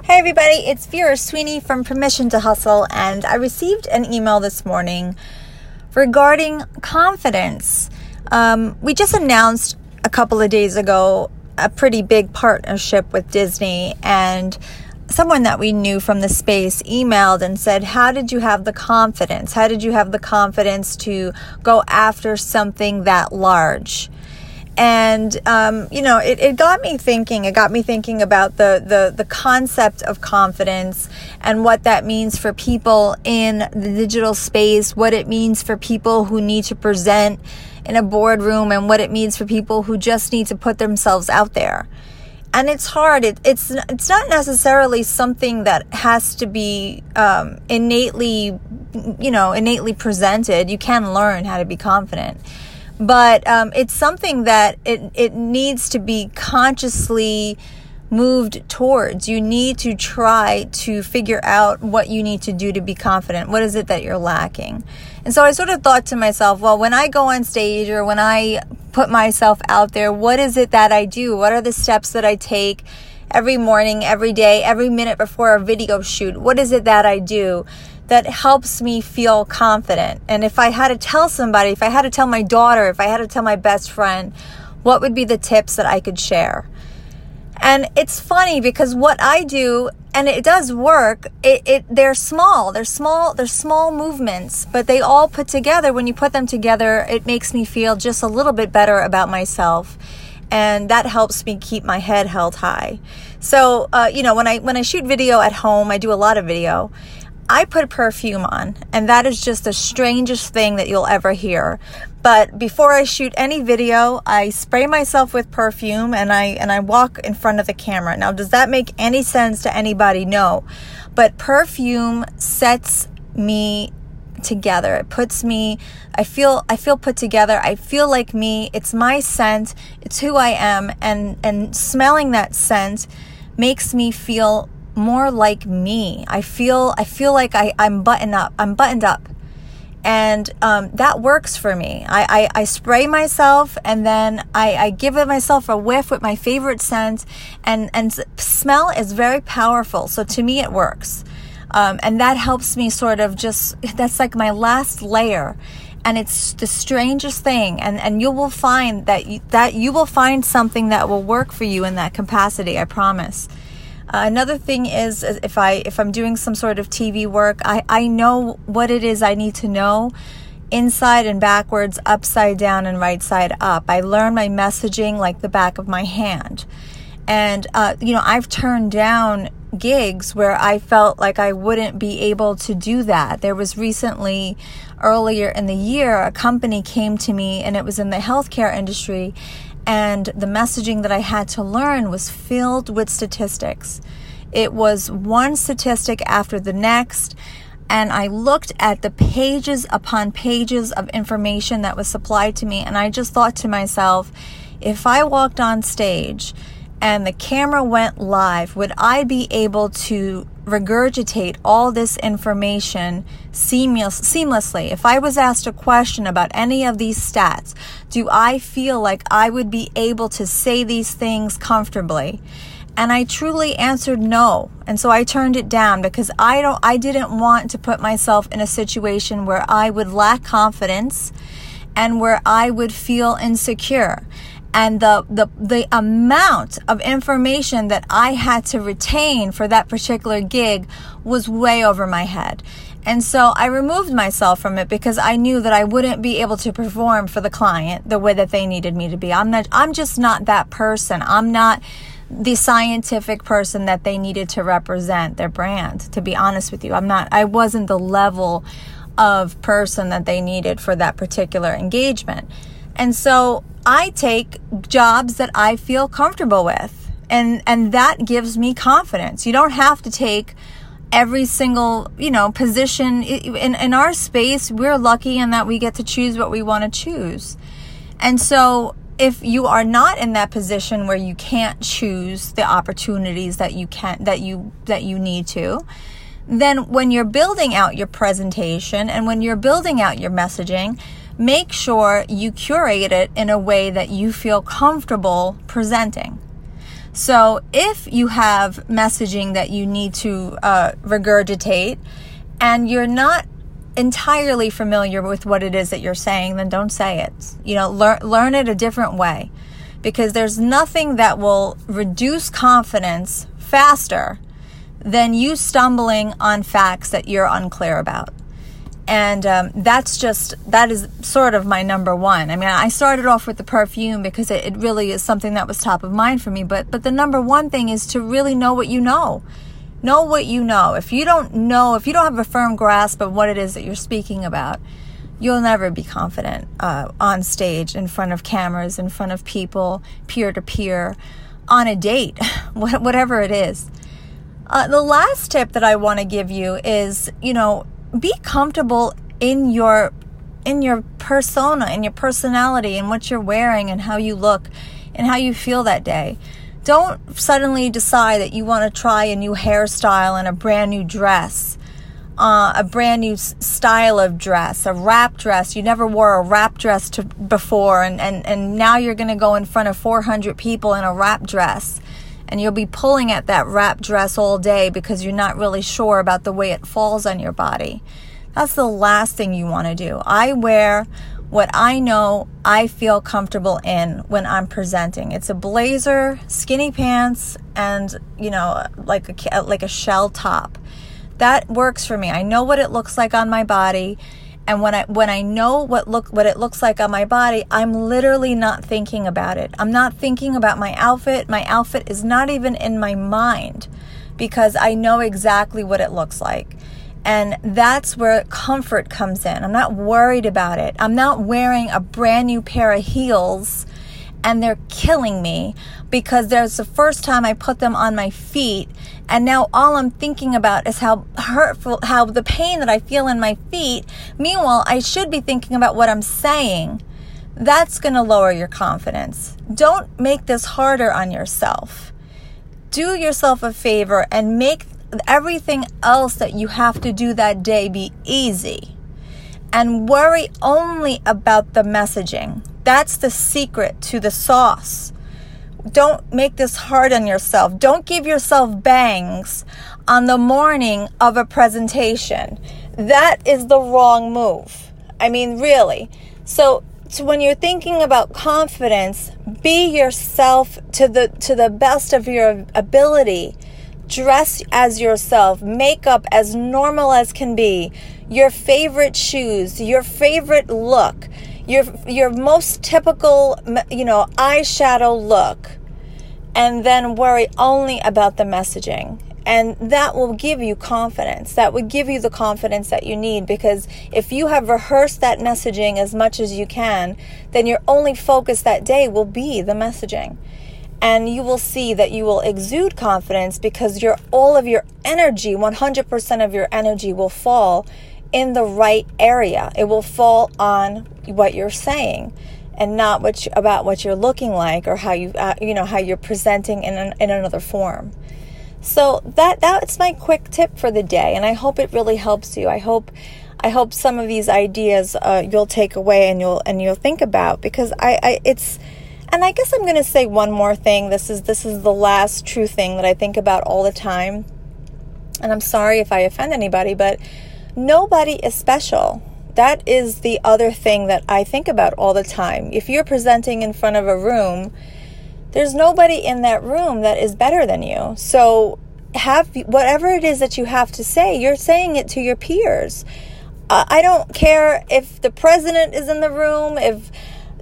Hey everybody, it's Vera Sweeney from Permission to Hustle, and I received an email this morning regarding confidence. We just announced a couple of days ago a pretty big partnership with Disney, and someone that we knew from the space emailed and said, how did you have the confidence? How did you have the confidence to go after something that large? And, it got me thinking. It got me thinking about the concept of confidence and what that means for people in the digital space, what it means for people who need to present in a boardroom, and what it means for people who just need to put themselves out there. And it's hard. It's not necessarily something that has to be innately presented. You can learn how to be confident. But it's something that it needs to be consciously moved towards. You need to try to figure out what you need to do to be confident. What is it that you're lacking? And so I sort of thought to myself, well, when I go on stage or when I put myself out there, what is it that I do? What are the steps that I take every morning, every day, every minute before a video shoot? What is it that I do that helps me feel confident? And if I had to tell somebody, if I had to tell my daughter, if I had to tell my best friend, what would be the tips that I could share? And it's funny because what I do, and it does work, they're small movements, but they all put together, when you put them together, it makes me feel just a little bit better about myself. And that helps me keep my head held high. So, when I shoot video at home, I do a lot of video, I put perfume on, and that is just the strangest thing that you'll ever hear. But before I shoot any video, I spray myself with perfume and I walk in front of the camera. Now, does that make any sense to anybody? No. But perfume sets me together. It puts me, I feel put together. I feel like me. It's my scent. It's who I am. And smelling that scent makes me feel more like me. I feel like I'm buttoned up. And that works for me. I spray myself, and then I give myself a whiff with my favorite scent, and smell is very powerful. So to me, it works. And that helps me sort of that's like my last layer. And it's the strangest thing. And you will find that you will find something that will work for you in that capacity, I promise. Another thing is, if I'm doing some sort of TV work, I know what it is I need to know, inside and backwards, upside down and right side up. I learn my messaging like the back of my hand. And, I've turned down gigs where I felt like I wouldn't be able to do that. There was recently, earlier in the year, a company came to me, and it was in the healthcare industry. And the messaging that I had to learn was filled with statistics. It was one statistic after the next. And I looked at the pages upon pages of information that was supplied to me. And I just thought to myself, if I walked on stage and the camera went live, would I be able to regurgitate all this information seamlessly? If I was asked a question about any of these stats, do I feel like I would be able to say these things comfortably? And I truly answered no. And so I turned it down because I didn't want to put myself in a situation where I would lack confidence and where I would feel insecure. And the amount of information that I had to retain for that particular gig was way over my head. And so I removed myself from it because I knew that I wouldn't be able to perform for the client the way that they needed me to be. I'm just not that person. I'm not the scientific person that they needed to represent their brand, to be honest with you. I wasn't the level of person that they needed for that particular engagement. And so I take jobs that I feel comfortable with, and that gives me confidence. You don't have to take every single, position. In our space, we're lucky in that we get to choose what we want to choose. And so if you are not in that position where you can't choose the opportunities that you need to, then when you're building out your presentation and when you're building out your messaging, make sure you curate it in a way that you feel comfortable presenting. So if you have messaging that you need to regurgitate and you're not entirely familiar with what it is that you're saying, then don't say it. Learn it a different way, because there's nothing that will reduce confidence faster than you stumbling on facts that you're unclear about. And that is sort of my number one. I mean, I started off with the perfume because it really is something that was top of mind for me. But the number one thing is to really know what you know. Know what you know. If you don't have a firm grasp of what it is that you're speaking about, you'll never be confident on stage, in front of cameras, in front of people, peer to peer, on a date, whatever it is. The last tip that I want to give you is, be comfortable in your persona, in your personality, and what you're wearing and how you look and how you feel that day. Don't suddenly decide that you want to try a new hairstyle and a brand new dress, a brand new style of dress, a wrap dress. You never wore a wrap dress before, and now you're going to go in front of 400 people in a wrap dress. And you'll be pulling at that wrap dress all day because you're not really sure about the way it falls on your body. That's the last thing you want to do. I wear what I know I feel comfortable in when I'm presenting. It's a blazer, skinny pants, and like a shell top. That works for me. I know what it looks like on my body. And when I know what it looks like on my body, I'm literally not thinking about it. I'm not thinking about my outfit. My outfit is not even in my mind because I know exactly what it looks like. And that's where comfort comes in. I'm not worried about it. I'm not wearing a brand new pair of heels and they're killing me because there's the first time I put them on my feet, and now all I'm thinking about is how the pain that I feel in my feet. Meanwhile, I should be thinking about what I'm saying. That's going to lower your confidence. Don't make this harder on yourself. Do yourself a favor and make everything else that you have to do that day be easy. And worry only about the messaging. That's the secret to the sauce. Don't make this hard on yourself. Don't give yourself bangs on the morning of a presentation. That is the wrong move. I mean, really. So when you're thinking about confidence, be yourself to the best of your ability. Dress as yourself. Makeup as normal as can be. Your favorite shoes. Your favorite look. Your most typical, eyeshadow look, and then worry only about the messaging. And that will give you confidence. That would give you the confidence that you need, because if you have rehearsed that messaging as much as you can, then your only focus that day will be the messaging. And you will see that you will exude confidence because all of your energy, 100% of your energy will fall in the right area. It will fall on what you're saying and not about what you're looking like or how you're presenting in another form. So that's my quick tip for the day, and I hope it really helps you. I hope some of these ideas you'll take away and you'll think about, because and I guess I'm going to say one more thing. This is the last true thing that I think about all the time. And I'm sorry if I offend anybody, but nobody is special. That is the other thing that I think about all the time. If you're presenting in front of a room, there's nobody in that room that is better than you. So whatever it is that you have to say, you're saying it to your peers. I don't care if the president is in the room, if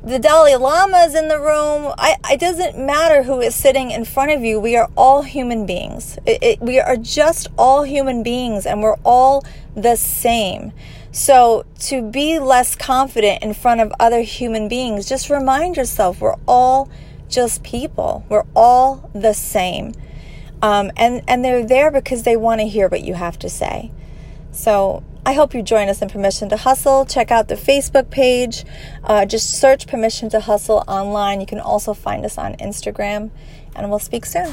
the Dalai Lama is in the room. It doesn't matter who is sitting in front of you. We are all human beings. We are just all human beings, and we're all the same. So to be less confident in front of other human beings, just remind yourself we're all just people. We're all the same. And they're there because they want to hear what you have to say. So I hope you join us in Permission to Hustle. Check out the Facebook page. Just search Permission to Hustle online. You can also find us on Instagram, and we'll speak soon.